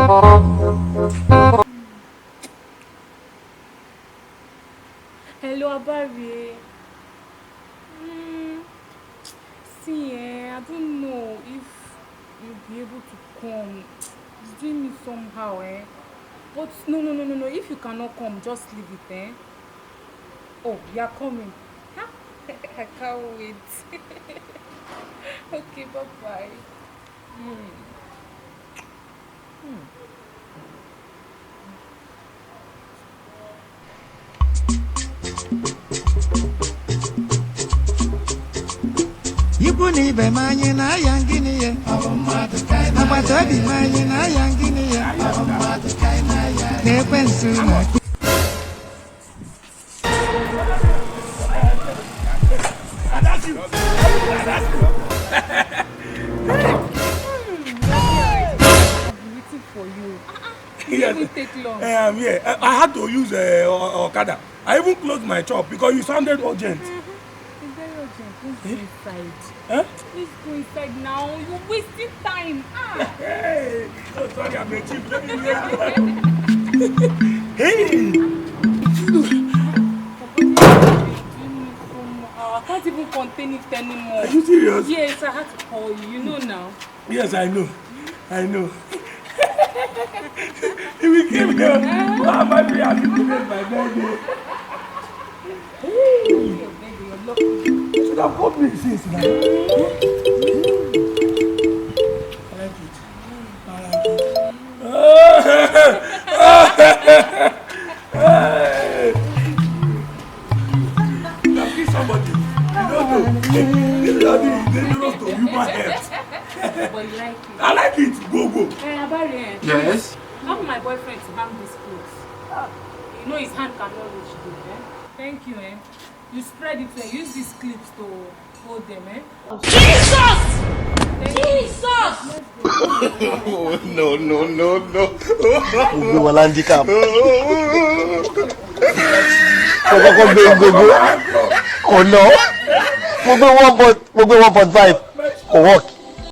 Hello, Abari. See, I don't know if you'll be able to come. It's doing me somehow, But no. If you cannot come, just leave it, Oh, you're coming. Huh? I can't wait. Okay, bye-bye. Ibuni be manye na yangini ye. Abato di manye na yangini ye. Nepensu na. That's you. Waiting for you. It Yes. didn't take long. I'm here. I had to use Okada. I even closed my shop because you sounded urgent. It's very urgent. Please go inside. Huh? Please go inside now. You're wasting time. Hey! Oh, sorry, I'm a chief. Let me hear Hey! I can't even contain it anymore. Are you serious? Yes, I had to call you. You know now. Yes, I know. If we came there, why am I being happy to get my birthday? Your baby, you're lucky. You should have called me since now. I like it. Now kiss somebody. You don't know. This is dangerous to human health. But you like it. I like it. Go. Abari, Yes? help my boyfriend to hang this clothes. You know his hand cannot reach there, Thank you, You spread it and use these clips to hold them, Jesus! Oh, no. Gbogbo wọn handicap. Kọ́kọ́ gbé gbogbo. Kò lọ. Mo gbé 1.5. Kò work.